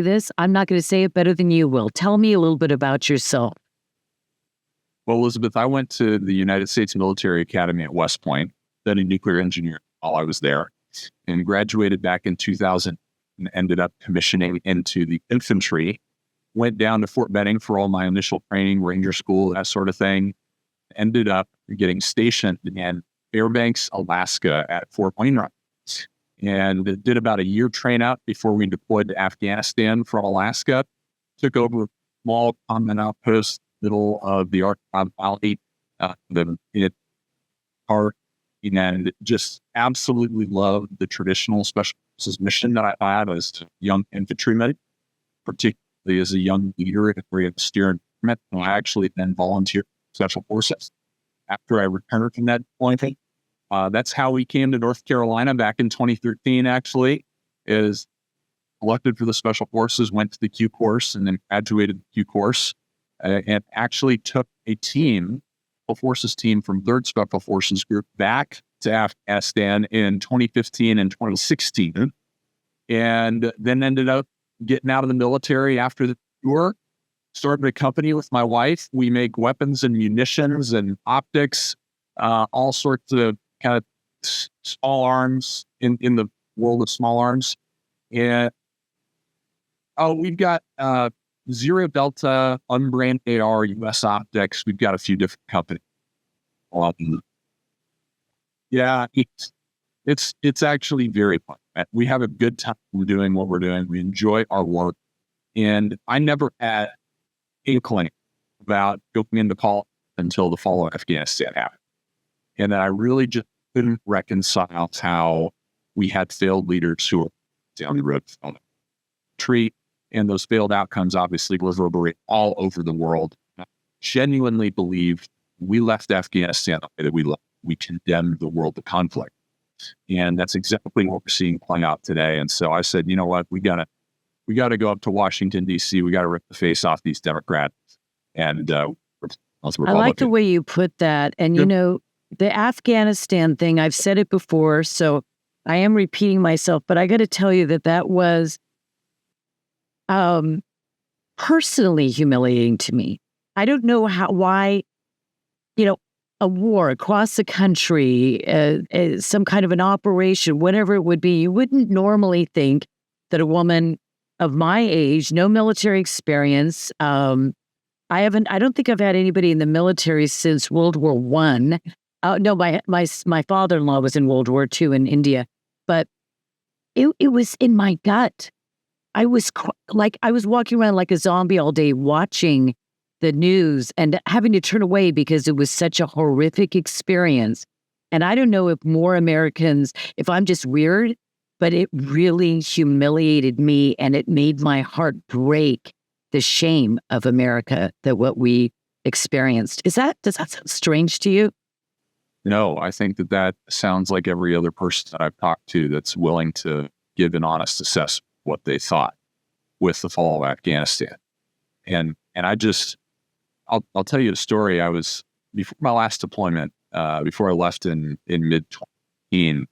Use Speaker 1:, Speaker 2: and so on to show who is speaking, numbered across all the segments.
Speaker 1: this. I'm not going to say it better than you will. Tell me a little bit about yourself.
Speaker 2: Well, Elizabeth, I went to the United States Military Academy at West Point, studied nuclear engineering while I was there, and graduated back in 2000 and ended up commissioning into the infantry. Went down to Fort Benning for all my initial training, Ranger School, that sort of thing. Ended up getting stationed in Fairbanks, Alaska at Fort Wainwright. And did about a year train out before we deployed to Afghanistan from Alaska. Took over a small combat outpost middle of the Arctic Valley, and just absolutely loved the traditional special forces mission that I had as a young infantryman, particularly as a young leader in the area of steering. And I actually then volunteered for special forces after I returned from that deployment. That's how we came to North Carolina back in 2013, actually, is elected for the special forces, went to the Q course, and then graduated the Q course. And actually took a team, a forces team from 3rd Special Forces Group back to Afghanistan in 2015 and 2016, and then ended up getting out of the military after the tour. Started a company with my wife. We make weapons and munitions and optics, all sorts of kind of small arms in the world of small arms. And we've got Zero Delta, unbranded AR, US Optics. We've got a few different companies. Yeah, it's actually very fun. We have a good time doing what we're doing. We enjoy our work. And I never had inkling about going into politics until the fall of Afghanistan happened. And then I really just couldn't reconcile how we had failed leaders who were down the road on the tree. And those failed outcomes obviously reverberate all over the world. I genuinely believe we left Afghanistan the way that we left. We condemned the world to conflict. And that's exactly what we're seeing playing out today. And so I said, you know what, we gotta go up to Washington, D.C. We got to rip the face off these Democrats. And I
Speaker 1: like the way you put that. And, you know, the Afghanistan thing, I've said it before, so I am repeating myself, but I got to tell you that was personally humiliating to me. I don't know why, you know, a war across the country, some kind of an operation, whatever it would be, you wouldn't normally think that a woman of my age, no military experience, I don't think I've had anybody in the military since World War I. No, my father-in-law was in World War II in India, but it was in my gut. I was walking around like a zombie all day watching the news and having to turn away because it was such a horrific experience. And I don't know if more Americans, if I'm just weird, but it really humiliated me and it made my heart break, the shame of America, that what we experienced. Does that sound strange to you?
Speaker 2: No, I think that sounds like every other person that I've talked to that's willing to give an honest assessment of what they thought with the fall of Afghanistan. And I'll tell you a story. I was, before my last deployment, before I left in mid-2018,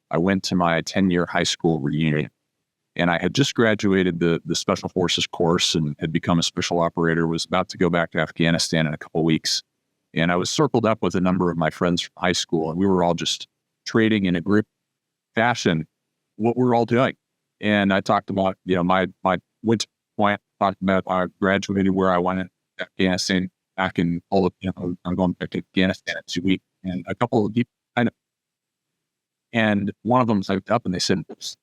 Speaker 2: I went to my 10-year high school reunion. And I had just graduated the Special Forces course and had become a special operator, was about to go back to Afghanistan in a couple of weeks. And I was circled up with a number of my friends from high school, and we were all just trading in a group fashion what we're all doing. And I talked about, you know, my winter point, talked about I graduated, where I went to Afghanistan back in all of, you know, I'm going back to Afghanistan in 2 weeks. And a couple of people kind of, and one of them typed up and they said, oops.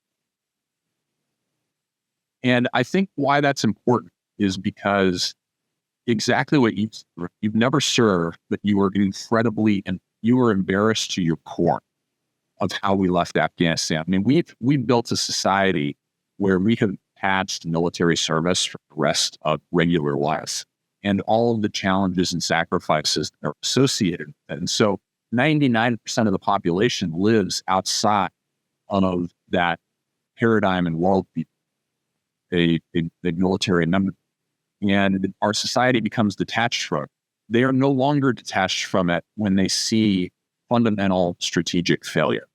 Speaker 2: And I think why that's important is because exactly what you've never served, but you were incredibly, and you were embarrassed to your core of how we left Afghanistan. I mean, we've built a society where we have attached military service for the rest of regular life and all of the challenges and sacrifices that are associated with it. And so 99% of the population lives outside of that paradigm and worldview, a military number. And our society becomes detached from it. They are no longer detached from it when they see fundamental strategic failure.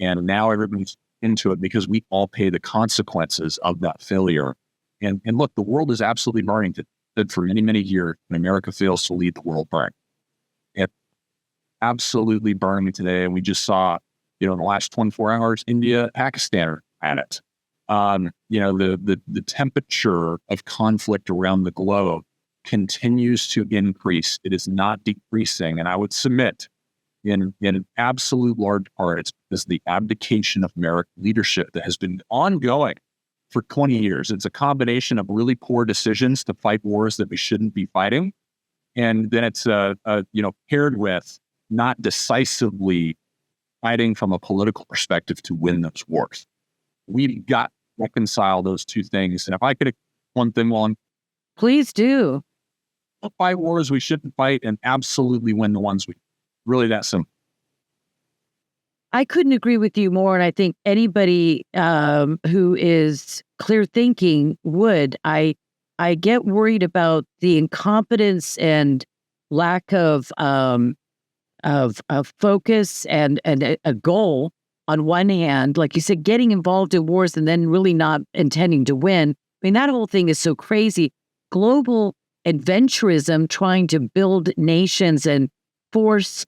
Speaker 2: And now everybody's into it because we all pay the consequences of that failure And look, the world is absolutely burning. That for many, many years, when America fails to lead, the world burns. It's absolutely burning today. And we just saw, in the last 24 hours, India, Pakistan are at it. The temperature of conflict around the globe continues to increase. It is not decreasing. And I would submit, in an absolute large part, it's because the abdication of American leadership that has been ongoing for 20 years. It's a combination of really poor decisions to fight wars that we shouldn't be fighting. And then it's, paired with not decisively fighting from a political perspective to win those wars. We've got to reconcile those two things. And if I could, one thing while I'm...
Speaker 1: Please do.
Speaker 2: We'll fight wars we shouldn't fight and absolutely win the ones we... Really that simple.
Speaker 1: I couldn't agree with you more. And I think anybody who is clear thinking would. I get worried about the incompetence and lack of focus and a goal on one hand, like you said, getting involved in wars and then really not intending to win. I mean, that whole thing is so crazy. Global adventurism, trying to build nations and force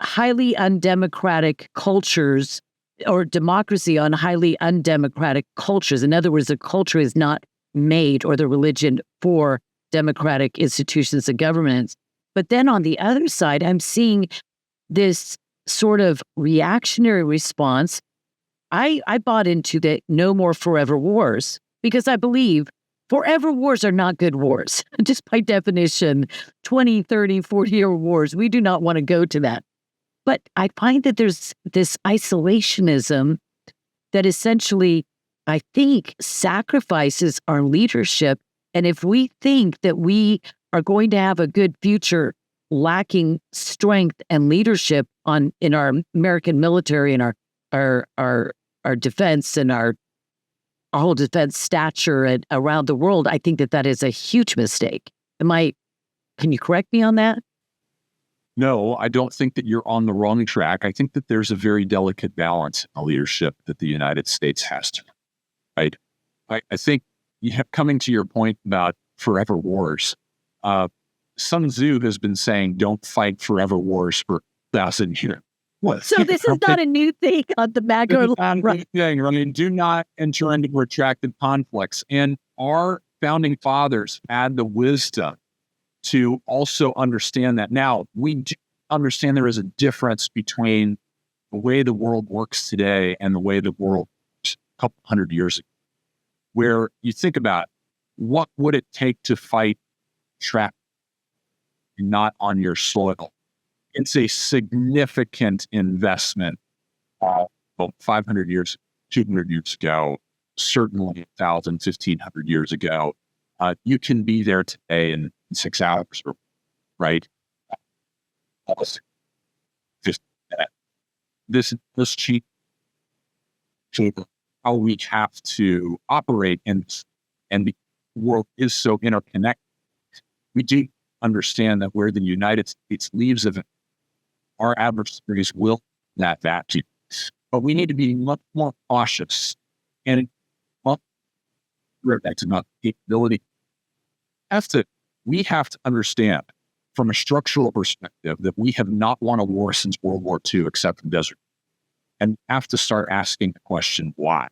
Speaker 1: highly undemocratic cultures or democracy on highly undemocratic cultures. In other words, the culture is not made, or the religion, for democratic institutions and governments. But then on the other side, I'm seeing this sort of reactionary response. I bought into the no more forever wars, because I believe forever wars are not good wars. Just by definition, 20, 30, 40-year wars, we do not want to go to that. But I find that there's this isolationism that essentially, I think, sacrifices our leadership. And if we think that we are going to have a good future lacking strength and leadership in our American military and our defense and our whole defense stature and around the world, I think that is a huge mistake. Can you correct me on that?
Speaker 2: No, I don't think that you're on the wrong track. I think that there's a very delicate balance in the leadership that the United States has to, right? I think coming to your point about forever wars, Sun Tzu has been saying, don't fight forever wars for 1,000 years.
Speaker 1: So this is not a new thing on the MAGA
Speaker 2: right? Do not enter into protracted conflicts. And our founding fathers had the wisdom to also understand that. Now, we do understand there is a difference between the way the world works today and the way the world worked a couple hundred years ago, where you think about what would it take to fight traffic not on your soil. It's a significant investment. 500 years, 200 years ago, certainly 1,000, 1,500 years ago, you can be there today in 6 hours, right? Just this cheap how we have to operate, and the world is so interconnected. We do understand that where the United States leaves of it, our adversaries will not vacuum. But we need to be much more cautious and that's about capability. We have to understand from a structural perspective that we have not won a war since World War II, except in desert. And have to start asking the question, why?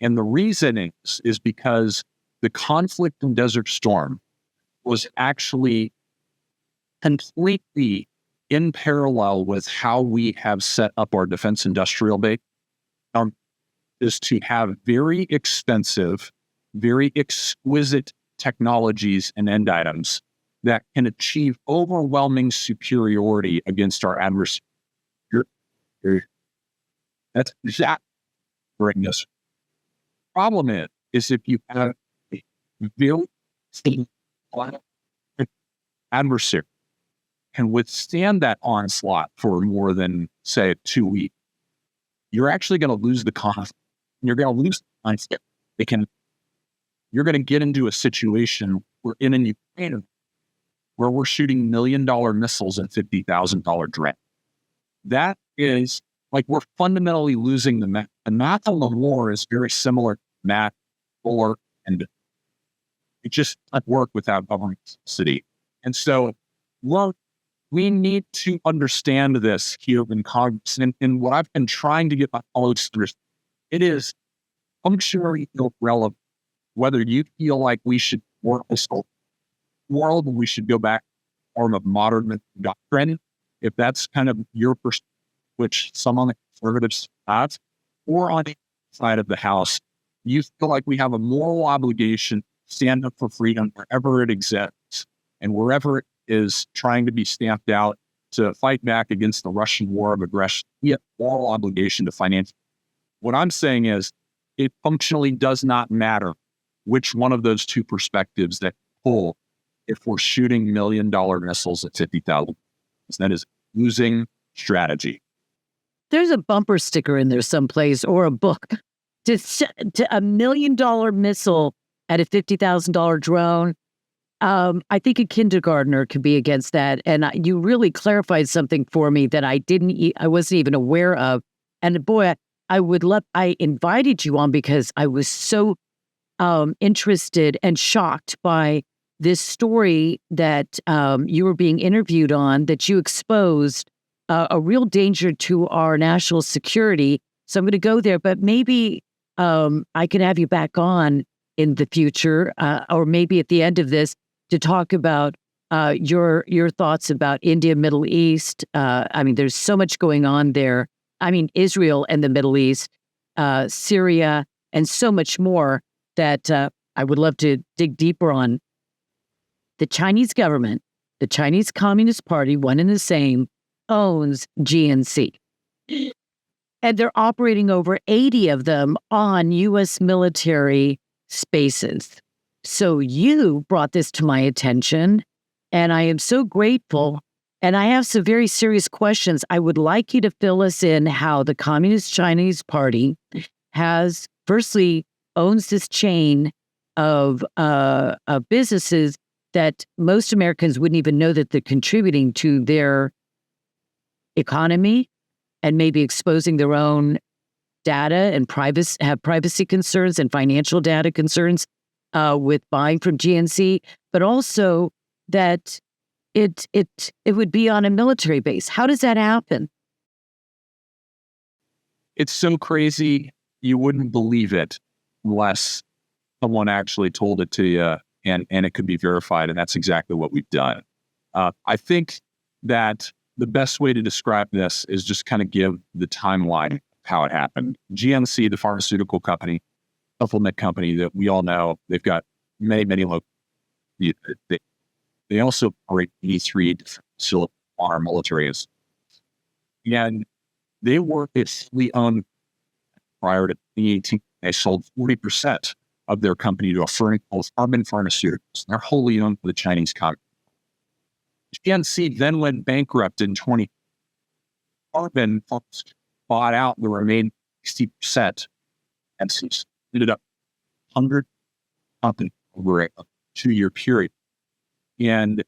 Speaker 2: And the reason is because the conflict in Desert Storm was actually completely in parallel with how we have set up our defense industrial base, is to have very expensive, very exquisite technologies and end items that can achieve overwhelming superiority against our adversary. That's exactly bring this. Problem is if you have a very adversary can withstand that onslaught for more than, say, 2 weeks, you're actually going to lose the conflict. You're going to lose the conflict. You're going to get into a situation where in Ukraine, where we're shooting $1 million missiles and $50,000 drone. That is like we're fundamentally losing the math. The math of the war is very similar to math for and It just doesn't work without government subsidy. And so, well, we need to understand this here in Congress. And what I've been trying to get my colleagues to understand, it is functionally irrelevant whether you feel like we should work this world, we should go back to a form of modern doctrine, if that's kind of your perspective, which some on the conservative side, or on the side of the House, you feel like we have a moral obligation to stand up for freedom wherever it exists and wherever it is trying to be stamped out to fight back against the Russian war of aggression. We have a moral obligation to finance. What I'm saying is it functionally does not matter which one of those two perspectives that pull if we're shooting $1 million missiles at 50,000. That is losing strategy.
Speaker 1: There's a bumper sticker in there someplace or a book. To $1 million missile at a $50,000 drone, I think a kindergartner could be against that. And you really clarified something for me that I wasn't even aware of. And boy, I invited you on because I was so interested and shocked by this story that you were being interviewed on, that you exposed a real danger to our national security. So I'm going to go there, but maybe I can have you back on in the future, or maybe at the end of this, to talk about your thoughts about India, Middle East. I mean, there's so much going on there. I mean, Israel and the Middle East, Syria, and so much more that I would love to dig deeper on. The Chinese government, the Chinese Communist Party, one and the same, owns GNC. And they're operating over 80 of them on U.S. military spaces. So you brought this to my attention, and I am so grateful. And I have some very serious questions. I would like you to fill us in how the Communist Chinese Party has, firstly, owns this chain of businesses that most Americans wouldn't even know that they're contributing to their economy and maybe exposing their own data and have privacy concerns and financial data concerns with buying from GNC, but also that it would be on a military base. How does that happen?
Speaker 2: It's so crazy, you wouldn't believe it unless someone actually told it to you and it could be verified. And that's exactly what we've done. I think that the best way to describe this is just kind of give the timeline of how it happened. GNC, the pharmaceutical company, supplement company that we all know, they've got many local. They also operate 83 facilities on our military. And they were fully owned prior to 2018. They sold 40% of their company to a firm called Carbon Pharmaceuticals. They're wholly owned by the Chinese Communist. GNC then went bankrupt in 2020. Carbon bought out the remaining 60% and ended up 100 companies over a 2-year period. And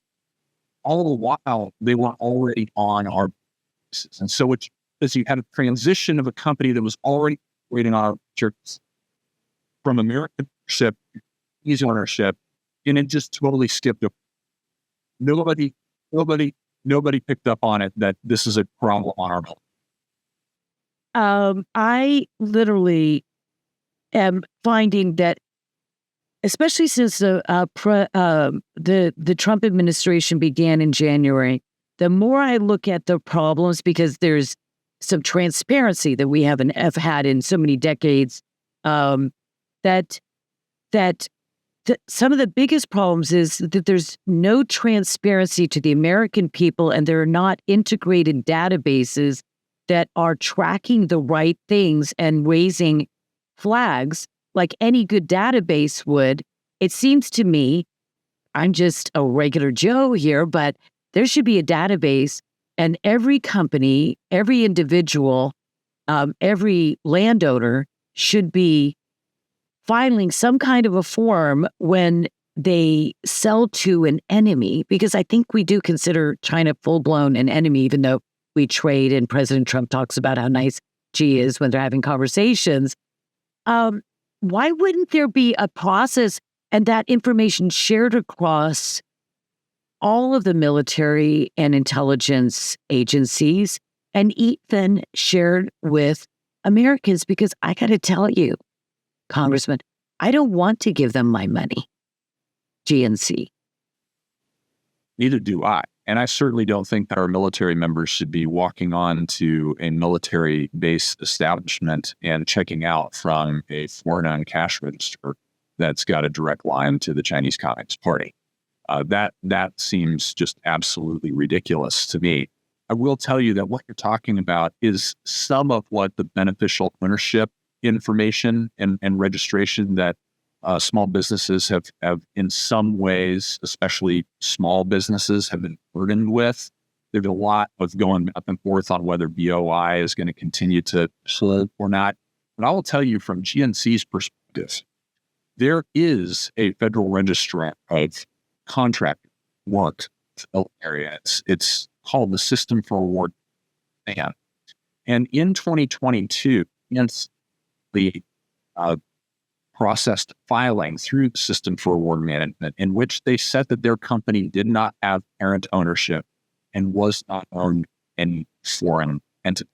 Speaker 2: all the while, they were already on our bases. And so it's as you had a transition of a company that was already operating on our churches from American ownership to Chinese ownership, and it just totally skipped up. Nobody picked up on it that this is a problem on our building.
Speaker 1: I literally am finding that, especially since the Trump administration began in January, the more I look at the problems, because there's some transparency that we have had in so many decades, that some of the biggest problems is that there's no transparency to the American people, and there are not integrated databases that are tracking the right things and raising flags like any good database would. It seems to me, I'm just a regular Joe here, but there should be a database, and every company, every individual, every landowner should be filing some kind of a form when they sell to an enemy, because I think we do consider China full-blown an enemy, even though we trade and President Trump talks about how nice Xi is when they're having conversations. Why wouldn't there be a process And that information shared across all of the military and intelligence agencies, and even shared with Americans, because I got to tell you, Congressman, I don't want to give them my money, GNC.
Speaker 2: Neither do I. And I certainly don't think that our military members should be walking on to a military-based establishment and checking out from a foreign-owned cash register that's got a direct line to the Chinese Communist Party. That seems just absolutely ridiculous to me. I will tell you that what you're talking about is some of what the beneficial ownership information and registration that small businesses have in some ways, especially small businesses, have been burdened with. There's a lot of going back and forth on whether BOI is going to continue to slow or not. But I will tell you from GNC's perspective, there is a federal register of contract work area. It's called the System for Award Plan. And in 2022, the processed filing through the System for Award Management in which they said that their company did not have parent ownership and was not owned in foreign entity.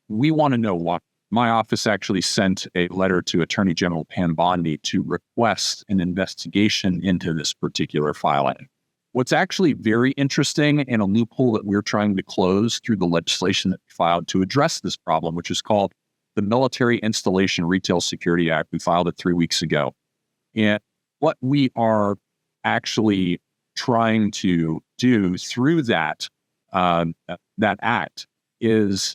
Speaker 2: We want to know why. My office actually sent a letter to Attorney General Pam Bondi to request an investigation into this particular filing. What's actually very interesting and a loophole that we're trying to close through the legislation that we filed to address this problem, which is called the Military Installation Retail Security Act. We filed it 3 weeks ago. And what we are actually trying to do through that act is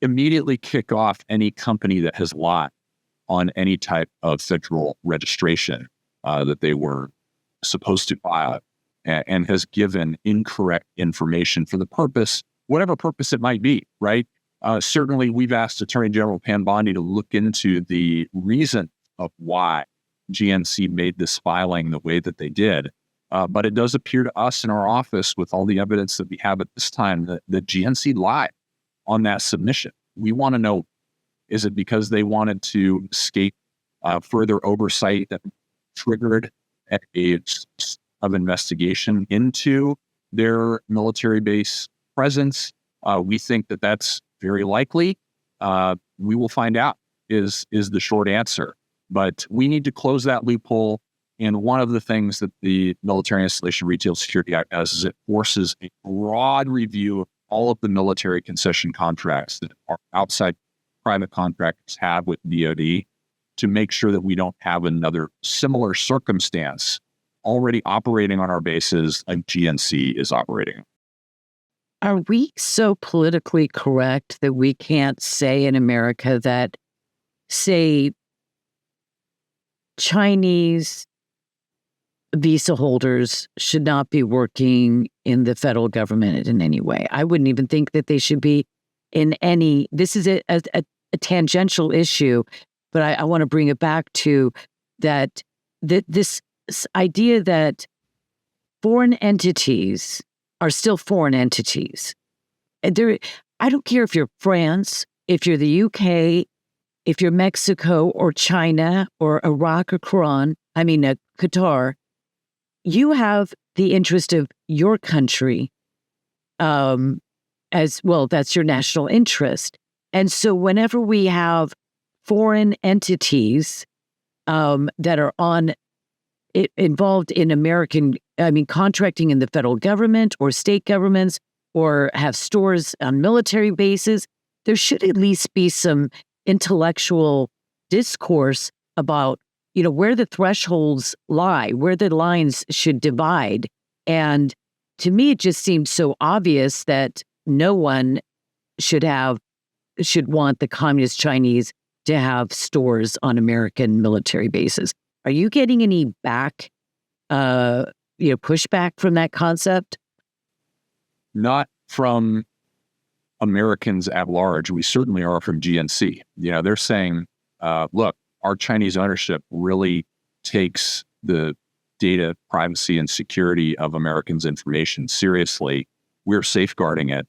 Speaker 2: immediately kick off any company that has lied on any type of federal registration that they were supposed to file and has given incorrect information for the purpose, whatever purpose it might be, right? Certainly, we've asked Attorney General Pam Bondi to look into the reason of why GNC made this filing the way that they did. But it does appear to us in our office, with all the evidence that we have at this time, that GNC lied on that submission. We want to know, is it because they wanted to escape further oversight that triggered a of investigation into their military base presence? We think that that's very likely. We will find out is the short answer. But we need to close that loophole. And one of the things that the Military Installation Retail Security Act does is it forces a broad review of all of the military concession contracts that our outside private contractors have with DoD to make sure that we don't have another similar circumstance already operating on our bases like GNC is operating.
Speaker 1: Are we so politically correct that we can't say in America that, say, Chinese visa holders should not be working in the federal government in any way? I wouldn't even think that they should be in any. This is a tangential issue, but I want to bring it back to that this idea that foreign entities are still foreign entities. And I don't care if you're France, if you're the UK, if you're Mexico or China or Iraq or Qatar. You have the interest of your country as well. That's your national interest. And so whenever we have foreign entities that are involved in contracting in the federal government or state governments or have stores on military bases, there should at least be some intellectual discourse about where the thresholds lie, where the lines should divide. And to me, it just seems so obvious that no one should want the communist Chinese to have stores on American military bases. Are you getting any pushback from that concept?
Speaker 2: Not from Americans at large. We certainly are from GNC. They're saying, look, our Chinese ownership really takes the data privacy and security of Americans' information seriously. We're safeguarding it.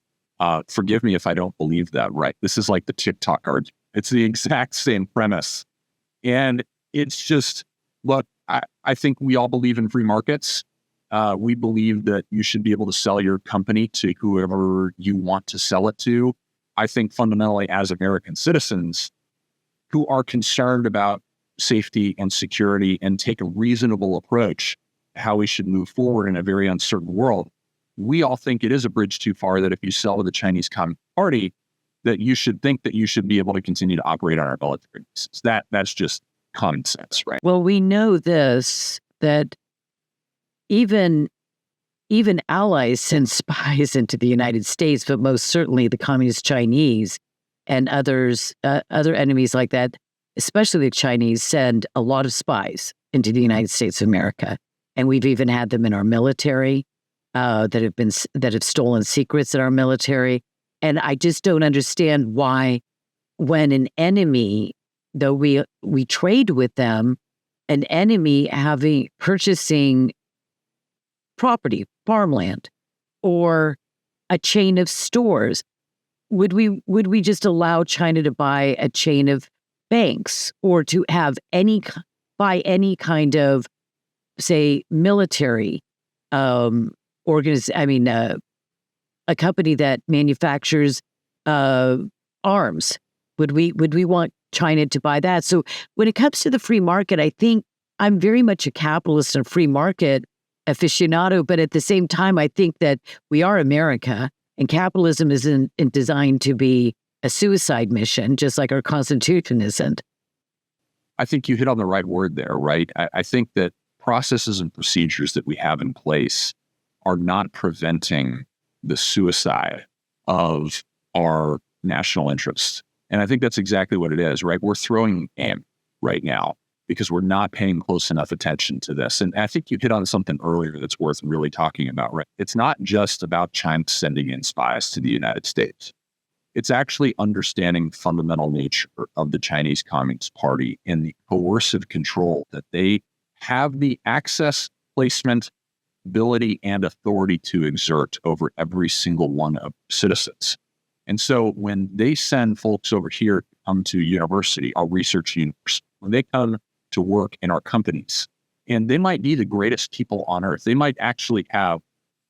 Speaker 2: Forgive me if I don't believe that, right? This is like the TikTok argument. It's the exact same premise. And it's just, look, I think we all believe in free markets. We believe that you should be able to sell your company to whoever you want to sell it to. I think fundamentally, as American citizens who are concerned about safety and security and take a reasonable approach to how we should move forward in a very uncertain world, we all think it is a bridge too far that if you sell to the Chinese Communist Party, that you should think that you should be able to continue to operate on our military bases. That's just common sense, right?
Speaker 1: Well, we know this, that even allies send spies into the United States, but most certainly the Communist Chinese and other enemies like that, especially the Chinese, send a lot of spies into the United States of America. And we've even had them in our military that have stolen secrets in our military. And I just don't understand why, when an enemy, though we trade with them, an enemy purchasing property, farmland, or a chain of stores, would we just allow China to buy a chain of banks, or to have buy any kind of, say, military a company that manufactures arms? Would we want China to buy that? So when it comes to the free market, I think I'm very much a capitalist and free market aficionado, but at the same time, I think that we are America, and capitalism isn't designed to be a suicide mission, just like our Constitution isn't.
Speaker 2: I think you hit on the right word there, right? I think that processes and procedures that we have in place are not preventing the suicide of our national interests. And I think that's exactly what it is, right? We're throwing aim right now because we're not paying close enough attention to this. And I think you hit on something earlier that's worth really talking about, right? It's not just about China sending in spies to the United States. It's actually understanding the fundamental nature of the Chinese Communist Party and the coercive control that they have the access, placement, ability, and authority to exert over every single one of citizens. And so when they send folks over here to come to university, our research university, when they come to work in our companies, and they might be the greatest people on earth, they might actually have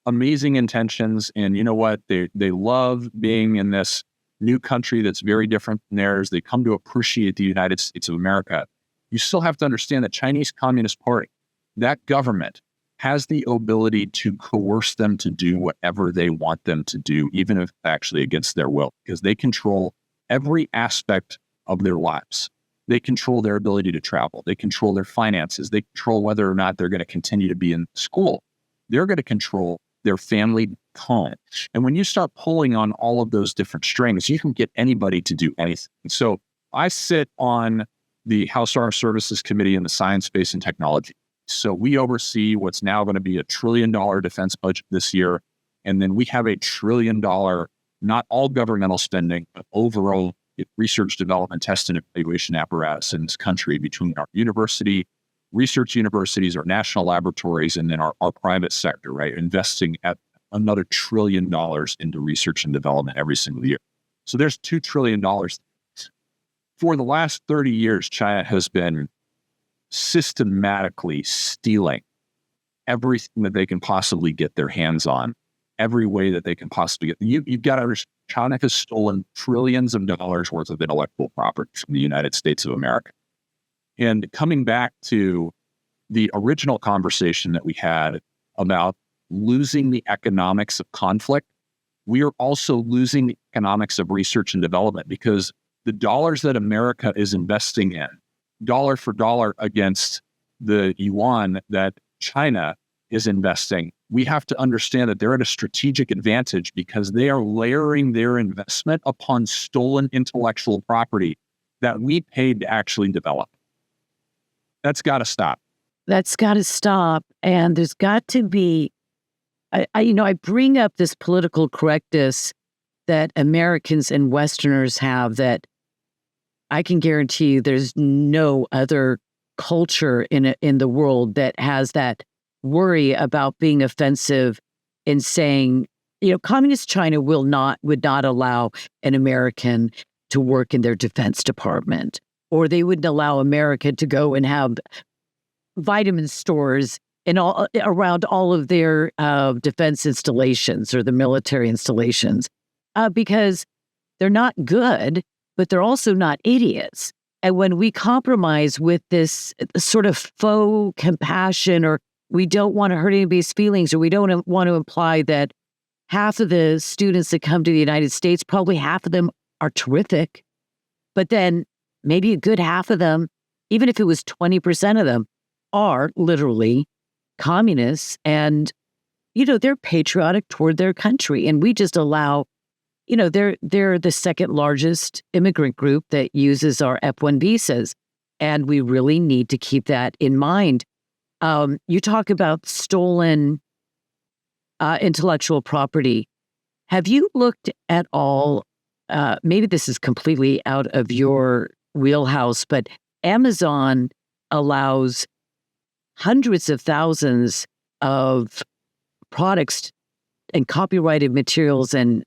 Speaker 2: amazing intentions, and you know what, they love being in this new country that's very different than theirs. They come to appreciate the United States of America. You still have to understand that Chinese Communist Party, that government, has the ability to coerce them to do whatever they want them to do, even if actually against their will, because they control every aspect of their lives. They control their ability to travel. They control their finances. They control whether or not they're going to continue to be in school. They're going to control their family home. And when you start pulling on all of those different strings, you can get anybody to do anything. And so I sit on the House Armed Services Committee in the Science, Space, and Technology. So we oversee what's now going to be $1 trillion defense budget this year. And then we have $1 trillion, not all governmental spending, but overall research, development, test, and evaluation apparatus in this country between our research universities, our national laboratories, and then our private sector, right? Investing at another $1 trillion into research and development every single year. So there's $2 trillion. For the last 30 years, China has been systematically stealing everything that they can possibly get their hands on, every way that they can possibly get. You've got to understand, China has stolen trillions of dollars worth of intellectual property from the United States of America. And coming back to the original conversation that we had about losing the economics of conflict, we are also losing the economics of research and development, because the dollars that America is investing in, dollar for dollar against the yuan that China is investing, we have to understand that they're at a strategic advantage because they are layering their investment upon stolen intellectual property that we paid to actually develop. That's got to stop.
Speaker 1: That's got to stop. And there's got to be, I bring up this political correctness that Americans and Westerners have that I can guarantee you there's no other culture in the world that has that worry about being offensive in saying, communist China would not allow an American to work in their defense department, or they wouldn't allow America to go and have vitamin stores and all around all of their defense installations or the military installations, because they're not good, but they're also not idiots. And when we compromise with this sort of faux compassion, or we don't want to hurt anybody's feelings, or we don't want to imply that half of the students that come to the United States, probably half of them are terrific, but then maybe a good half of them, even if it was 20% of them, are literally communists, and, they're patriotic toward their country. And we just allow, they're the second largest immigrant group that uses our F-1 visas. And we really need to keep that in mind. You talk about stolen intellectual property. Have you looked at all, maybe this is completely out of your wheelhouse, but Amazon allows hundreds of thousands of products and copyrighted materials and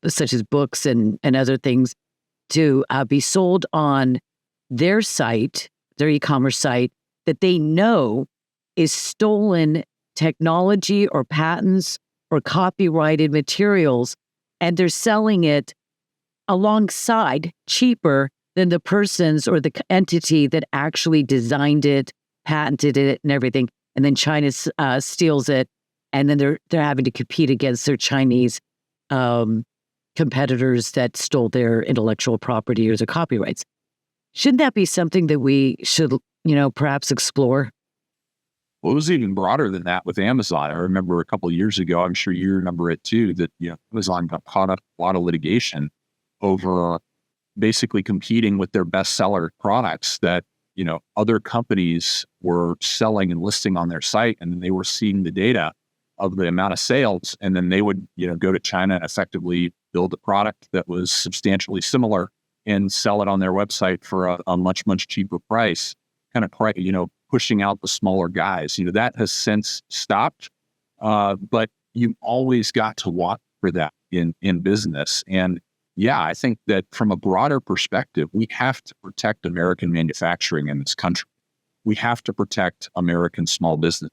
Speaker 1: such as books and other things to be sold on their site, their e-commerce site, that they know is stolen technology or patents or copyrighted materials, and they're selling it alongside cheaper than the persons or the entity that actually designed it, patented it, and everything. And then China steals it, and then they're having to compete against their Chinese competitors that stole their intellectual property or their copyrights. Shouldn't that be something that we should, perhaps explore?
Speaker 2: Well, it was even broader than that with Amazon. I remember a couple of years ago, I'm sure you remember it too, that Amazon got caught up in a lot of litigation over basically competing with their bestseller products that other companies were selling and listing on their site, and then they were seeing the data of the amount of sales, and then they would go to China and effectively build a product that was substantially similar and sell it on their website for a much cheaper price, kind of pushing out the smaller guys. That has since stopped, but you always got to watch for that in business. And yeah, I think that from a broader perspective, we have to protect American manufacturing in this country. We have to protect American small business.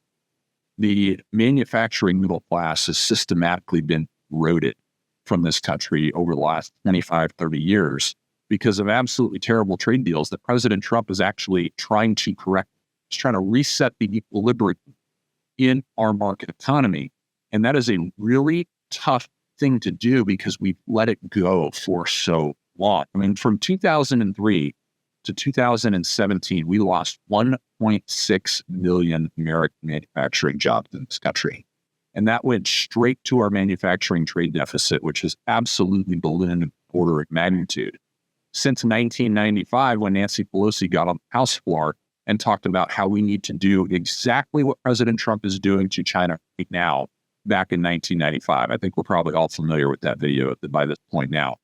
Speaker 2: The manufacturing middle class has systematically been eroded from this country over the last 25, 30 years because of absolutely terrible trade deals that President Trump is actually trying to correct. He's trying to reset the equilibrium in our market economy. And that is a really tough thing to do because we've let it go for so long. I mean, from 2003 to 2017, we lost 1.6 million American manufacturing jobs in this country. And that went straight to our manufacturing trade deficit, which has absolutely ballooned in order of magnitude. Since 1995, when Nancy Pelosi got on the House floor and talked about how we need to do exactly what President Trump is doing to China right now, back in 1995. I think we're probably all familiar with that video by this point now.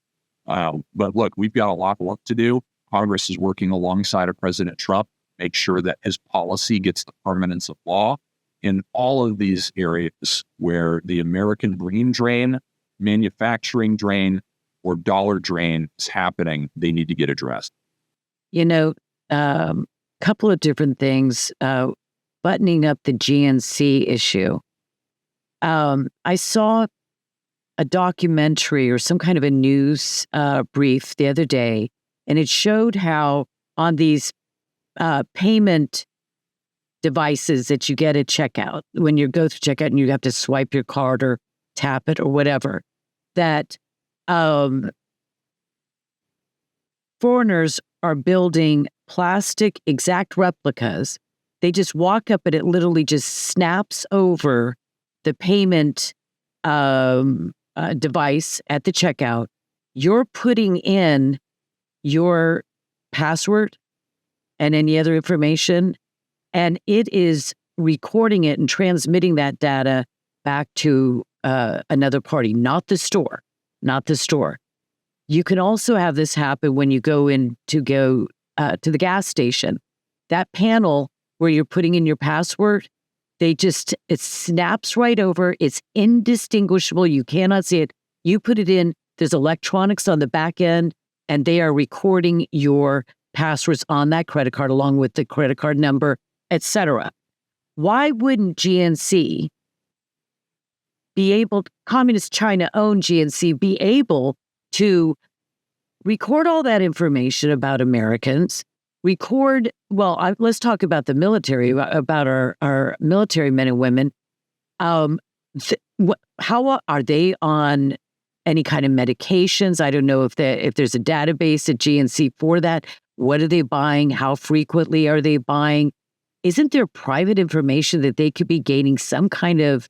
Speaker 2: But look, we've got a lot of work to do. Congress is working alongside of President Trump, make sure that his policy gets the permanence of law in all of these areas where the American brain drain, manufacturing drain, or dollar drain is happening. They need to get addressed.
Speaker 1: Couple of different things. Buttoning up the GNC issue. I saw a documentary or some kind of a news brief the other day, and it showed how on these payment devices that you get at checkout, when you go through checkout and you have to swipe your card or tap it or whatever, that foreigners are building plastic exact replicas. They just walk up and it literally just snaps over the payment device at the checkout. You're putting in your password and any other information, and it is recording it and transmitting that data back to another party, not the store. You can also have this happen when you go to the gas station. That panel where you're putting in your password, it snaps right over. It's indistinguishable. You cannot see it. You put it in, there's electronics on the back end, and they are recording your passwords on that credit card along with the credit card number etc. Why wouldn't GNC be able, Communist China-owned GNC, be able to record all that information about Americans, let's talk about the military, about our military men and women. How are they on any kind of medications? I don't know if there's a database at GNC for that. What are they buying? How frequently are they buying? Isn't there private information that they could be gaining some kind of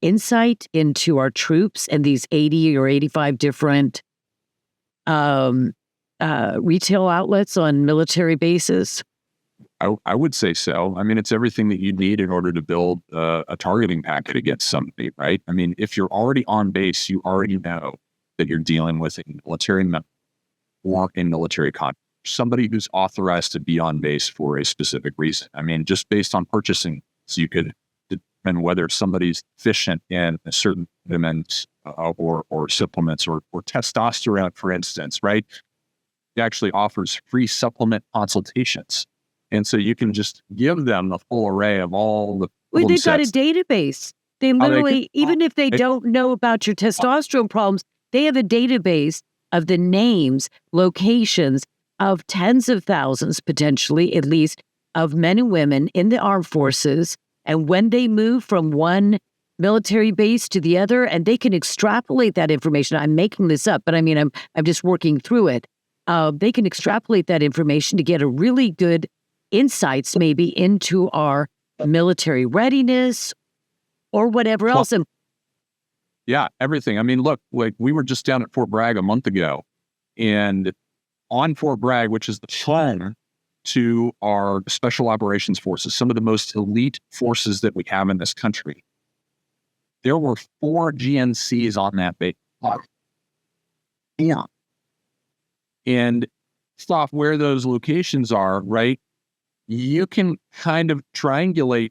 Speaker 1: insight into our troops and these 80 or 85 different retail outlets on military bases?
Speaker 2: I would say so. I mean, it's everything that you need in order to build a targeting packet against somebody, right? I mean, if you're already on base, you already know that you're dealing with a military member or a military contractor, somebody who's authorized to be on base for a specific reason. I mean, just based on purchasing, so you could determine whether somebody's deficient in a certain vitamins or supplements or testosterone, for instance, right? It actually offers free supplement consultations. And so you can just give them the full array of all the.
Speaker 1: Well, they've got a database. They literally, even if they don't know about your testosterone problems, they have a database of the names, locations of tens of thousands, potentially at least, of men and women in the armed forces. And when they move from one military base to the other, and they can extrapolate that information. I'm making this up, but I mean, I'm just working through it. They can extrapolate that information to get a really good insights maybe into our military readiness or whatever else. And
Speaker 2: yeah, everything. I mean, look, like we were just down at Fort Bragg a month ago, and on Fort Bragg, which is the home to our special operations forces, some of the most elite forces that we have in this country, there were 4 GNCs on that base. Yeah. And off where those locations are, right? You can kind of triangulate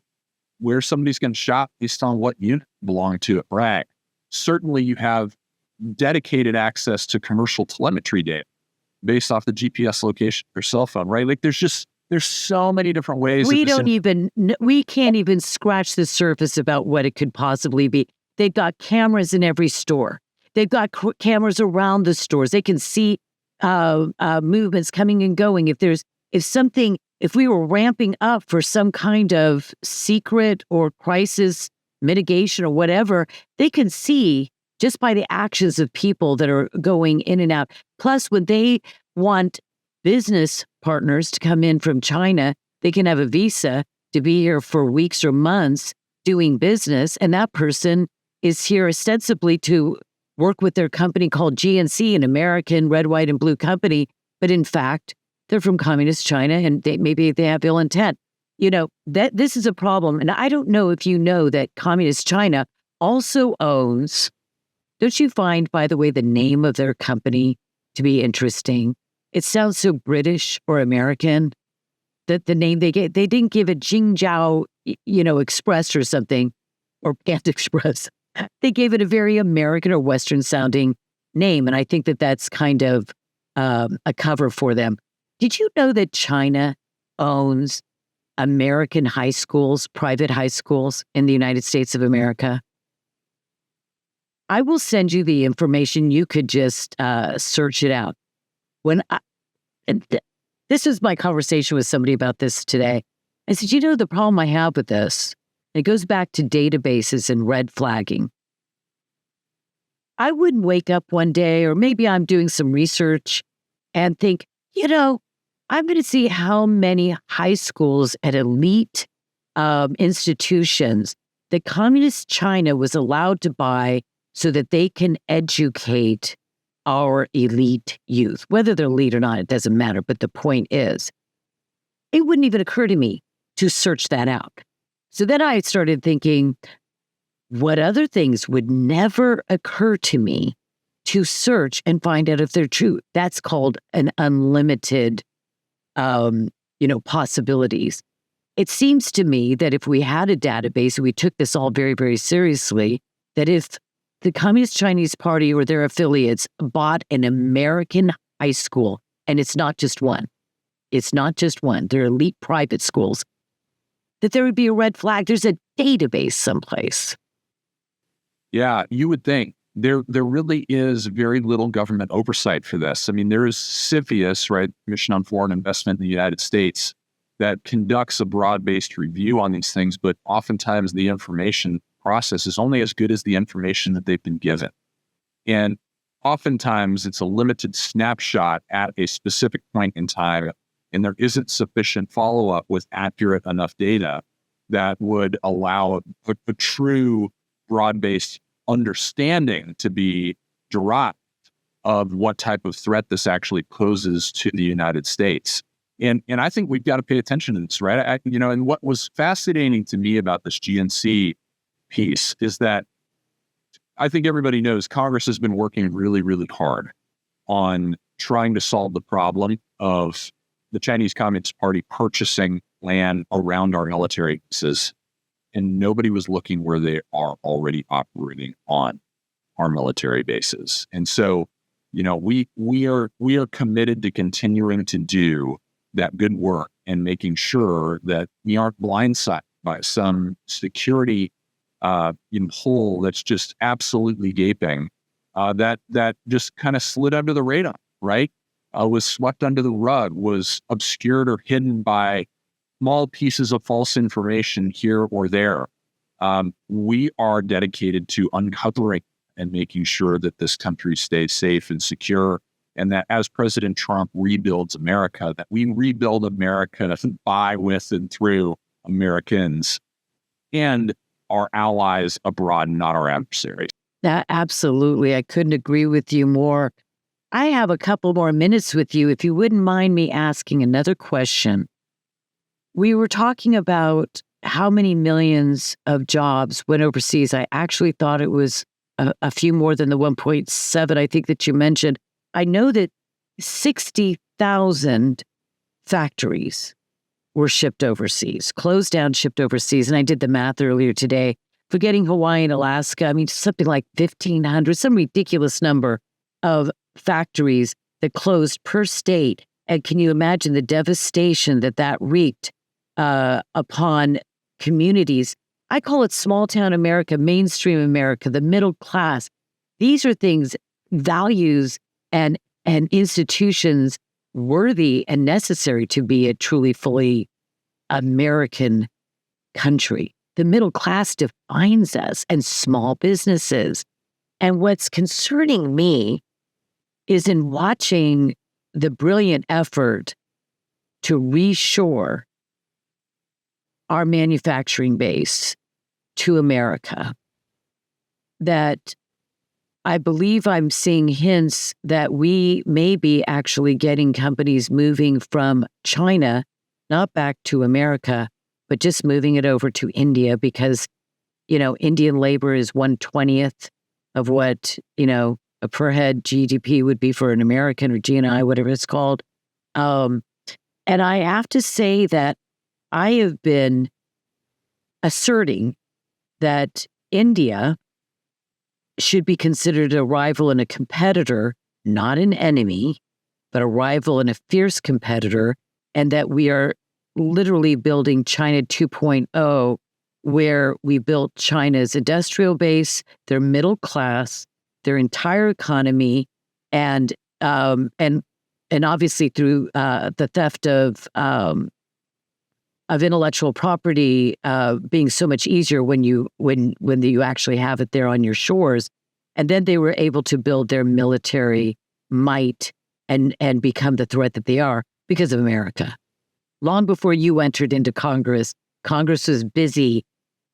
Speaker 2: where somebody's going to shop based on what unit belong to at Bragg. Certainly you have dedicated access to commercial telemetry data based off the GPS location of your cell phone, right? Like there's so many different ways.
Speaker 1: We can't even scratch the surface about what it could possibly be. They've got cameras in every store. They've got cameras around the stores. They can see movements coming and going. If we were ramping up for some kind of secret or crisis mitigation or whatever, they can see just by the actions of people that are going in and out. Plus, when they want business partners to come in from China, they can have a visa to be here for weeks or months doing business. And that person is here ostensibly to work with their company called GNC, an American red, white, and blue company. But in fact, they're from communist China, and maybe they have ill intent. You know, that this is a problem. And I don't know if you know that communist China also owns, don't you find, by the way, the name of their company to be interesting? It sounds so British or American that the name they didn't give it Jingzhou, Express or something, or Pant Express. They gave it a very American or Western sounding name. And I think that that's kind of a cover for them. Did you know that China owns American high schools, private high schools in the United States of America? I will send you the information. You could just search it out. This was my conversation with somebody about this today. I said, the problem I have with this, it goes back to databases and red flagging. I wouldn't wake up one day, or maybe I'm doing some research and think, I'm going to see how many high schools at elite institutions that communist China was allowed to buy so that they can educate our elite youth. Whether they're elite or not, it doesn't matter. But the point is, it wouldn't even occur to me to search that out. So then I started thinking, what other things would never occur to me to search and find out if they're true? That's called an unlimited possibilities. It seems to me that if we had a database and we took this all very, very seriously, that if the Communist Chinese Party or their affiliates bought an American high school, and it's not just one, they're elite private schools, that there would be a red flag. There's a database someplace.
Speaker 2: Yeah, you would think. There really is very little government oversight for this. I mean, there is CFIUS, right, Commission on Foreign Investment in the United States, that conducts a broad-based review on these things, but oftentimes the information process is only as good as the information that they've been given. And oftentimes it's a limited snapshot at a specific point in time, and there isn't sufficient follow-up with accurate enough data that would allow a true broad-based understanding to be derived of what type of threat this actually poses to the United States. And I think we've got to pay attention to this, right? And what was fascinating to me about this GNC piece is that I think everybody knows Congress has been working really, really hard on trying to solve the problem of the Chinese Communist Party purchasing land around our military bases. And nobody was looking where they are already operating on our military bases. And so, we are committed to continuing to do that good work and making sure that we aren't blindsided by some security hole that's just absolutely gaping, that just kind of slid under the radar, right? Was swept under the rug, was obscured or hidden by small pieces of false information here or there. We are dedicated to uncovering and making sure that this country stays safe and secure, and that as President Trump rebuilds America, that we rebuild America by, with, and through Americans and our allies abroad, not our adversaries.
Speaker 1: Absolutely. I couldn't agree with you more. I have a couple more minutes with you. If you wouldn't mind me asking another question. We were talking about how many millions of jobs went overseas. I actually thought it was a few more than the 1.7, I think, that you mentioned. I know that 60,000 factories were shipped overseas, closed down, shipped overseas. And I did the math earlier today, forgetting Hawaii and Alaska. I mean, something like 1,500, some ridiculous number of factories that closed per state. And can you imagine the devastation that wreaked upon communities? I call it small town America, mainstream America, the middle class. These are things, values, and institutions worthy and necessary to be a truly, fully American country. The middle class defines us, and small businesses. And what's concerning me is in watching the brilliant effort to reshore our manufacturing base to America, that I believe I'm seeing hints that we may be actually getting companies moving from China, not back to America, but just moving it over to India because, Indian labor is 1/20th of what, a per head GDP would be for an American, or GNI, whatever it's called. And I have to say that I have been asserting that India should be considered a rival and a competitor, not an enemy, but a rival and a fierce competitor, and that we are literally building China 2.0, where we built China's industrial base, their middle class, their entire economy, and obviously through the theft of intellectual property being so much easier when you actually have it there on your shores. And then they were able to build their military might and become the threat that they are because of America. Long before you entered into Congress, Congress was busy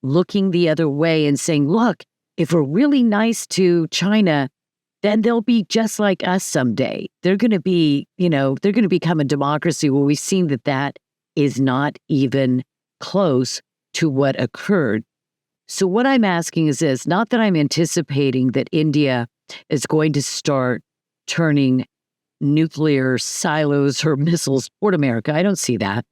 Speaker 1: looking the other way and saying, look, if we're really nice to China, then they'll be just like us someday. They're going to be, they're going to become a democracy. Well, we've seen that is not even close to what occurred. So what I'm asking is this, not that I'm anticipating that India is going to start turning nuclear silos or missiles toward America. I don't see that.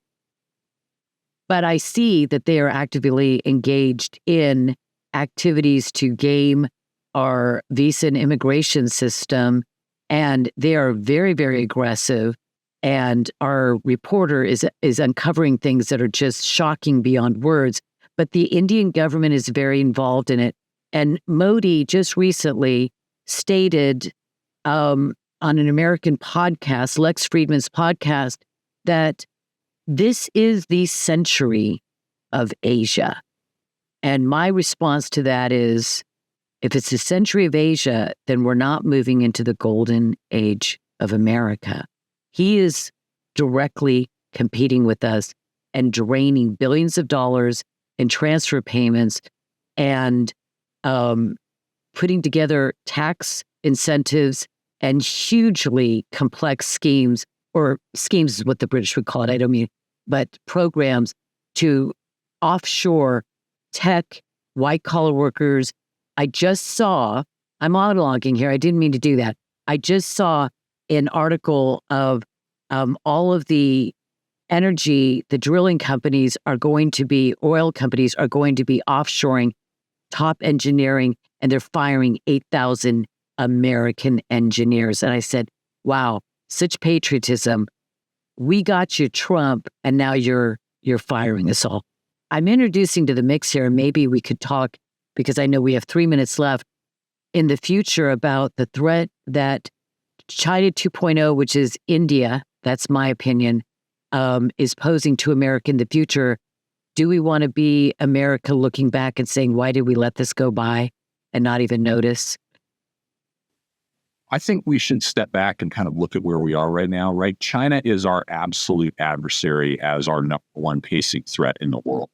Speaker 1: But I see that they are actively engaged in activities to game our visa and immigration system. And they are very, very aggressive And our reporter is uncovering things that are just shocking beyond words. But the Indian government is very involved in it. And Modi just recently stated on an American podcast, Lex Friedman's podcast, that this is the century of Asia. And my response to that is, if it's the century of Asia, then we're not moving into the golden age of America. He is directly competing with us and draining billions of dollars in transfer payments and putting together tax incentives and hugely complex schemes, or schemes is what the British would call it, I don't mean, but programs to offshore tech, white-collar workers. I just saw, I'm monologuing here, I didn't mean to do that. I just saw an article of all of the energy, the drilling companies are going to be, oil companies are going to be offshoring top engineering, and they're firing 8,000 American engineers. And I said, wow, such patriotism. We got you, Trump, and now you're firing us all. I'm introducing to the mix here, and maybe we could talk, because I know we have 3 minutes left, in the future about the threat that China 2.0, which is India, that's my opinion, is posing to America in the future. Do we want to be America looking back and saying, why did we let this go by and not even notice?
Speaker 2: I think we should step back and kind of look at where we are right now, right? China is our absolute adversary as our number one pacing threat in the world.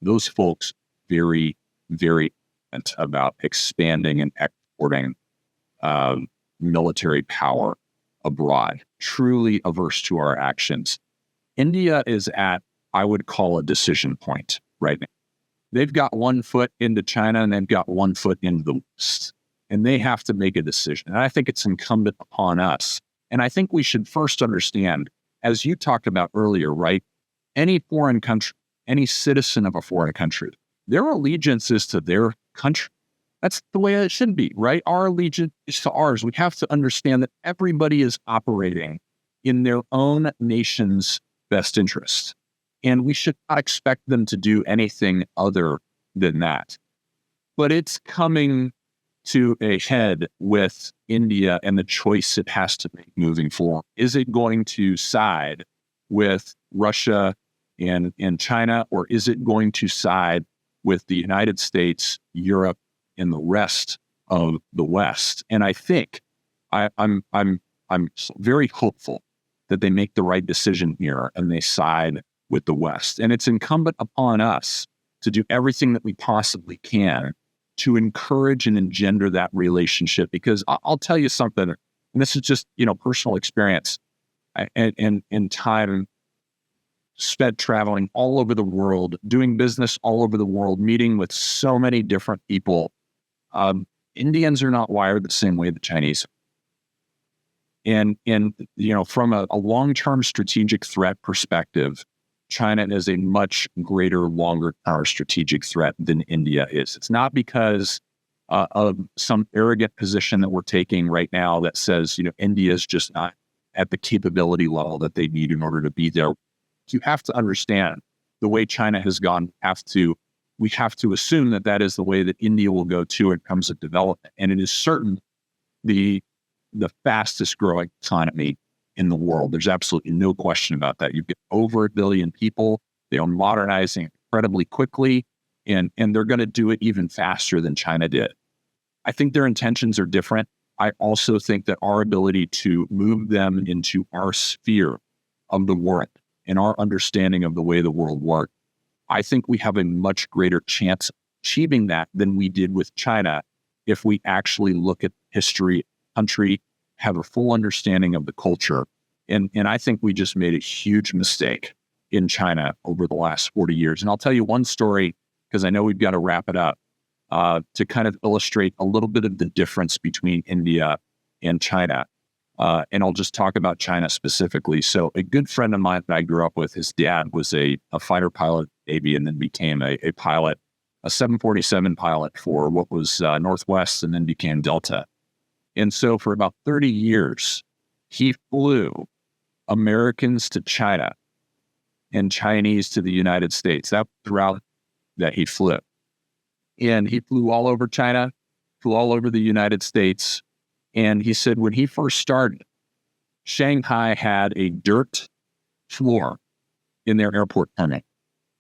Speaker 2: Those folks very, very about expanding and exporting military power abroad, truly averse to our actions. India is at, I would call, a decision point right now. They've got one foot into China and they've got one foot into the West, and they have to make a decision. And I think it's incumbent upon us. And I think we should first understand, as you talked about earlier, right? Any foreign country, any citizen of a foreign country, their allegiance is to their country. That's the way it should be, right? Our allegiance is to ours. We have to understand that everybody is operating in their own nation's best interest. And we should not expect them to do anything other than that. But it's coming to a head with India and the choice it has to make moving forward. Is it going to side with Russia and China, or is it going to side with the United States, Europe, and the rest of the West? And I think I'm very hopeful that they make the right decision here and they side with the West. And it's incumbent upon us to do everything that we possibly can to encourage and engender that relationship. Because I'll tell you something, and this is just, personal experience and time spent traveling all over the world, doing business all over the world, meeting with so many different people. Indians are not wired the same way the Chinese are. And from a long-term strategic threat perspective, China is a much greater, longer-term strategic threat than India is. It's not because of some arrogant position that we're taking right now that says, India is just not at the capability level that they need in order to be there. You have to understand the way China has gone. We have to assume that is the way that India will go too in terms of development. And it is certain the fastest growing economy in the world. There's absolutely no question about that. You get over 1 billion people. They are modernizing incredibly quickly, and they're going to do it even faster than China did. I think their intentions are different. I also think that our ability to move them into our sphere of the world and our understanding of the way the world works, I think we have a much greater chance of achieving that than we did with China if we actually look at history, country, have a full understanding of the culture. And I think we just made a huge mistake in China over the last 40 years. And I'll tell you one story, because I know we've got to wrap it up, to kind of illustrate a little bit of the difference between India and China. And I'll just talk about China specifically. So a good friend of mine that I grew up with, his dad was a fighter pilot Navy and then became a pilot, a 747 pilot for what was Northwest and then became Delta. And so for about 30 years, he flew Americans to China and Chinese to the United States. That was the route that he flew. And he flew all over China, flew all over the United States. And he said when he first started, Shanghai had a dirt floor in their airport terminal.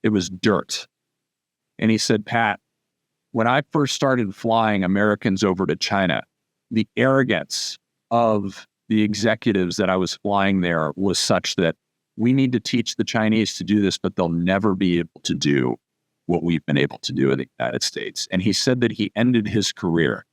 Speaker 2: It was dirt. And he said, Pat, when I first started flying Americans over to China, the arrogance of the executives that I was flying there was such that we need to teach the Chinese to do this, but they'll never be able to do what we've been able to do in the United States. And he said that he ended his career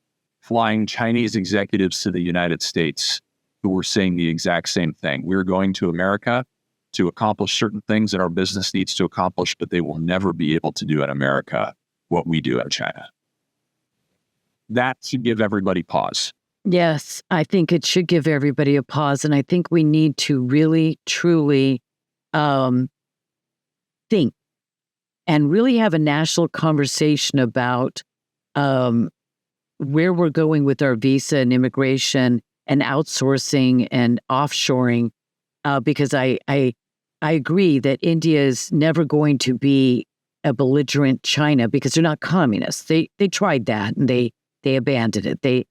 Speaker 2: flying Chinese executives to the United States who were saying the exact same thing. We're going to America to accomplish certain things that our business needs to accomplish, but they will never be able to do in America what we do in China. That should give everybody pause.
Speaker 1: Yes, I think it should give everybody a pause. And I think we need to really, truly think and really have a national conversation about where we're going with our visa and immigration and outsourcing and offshoring. Because I agree that India is never going to be a belligerent China because they're not communists. They tried that and they abandoned it.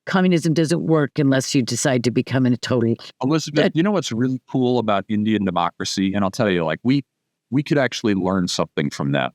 Speaker 1: Communism doesn't work unless you decide to become a total.
Speaker 2: Elizabeth, you know what's really cool about Indian democracy? And I'll tell you, like we could actually learn something from them.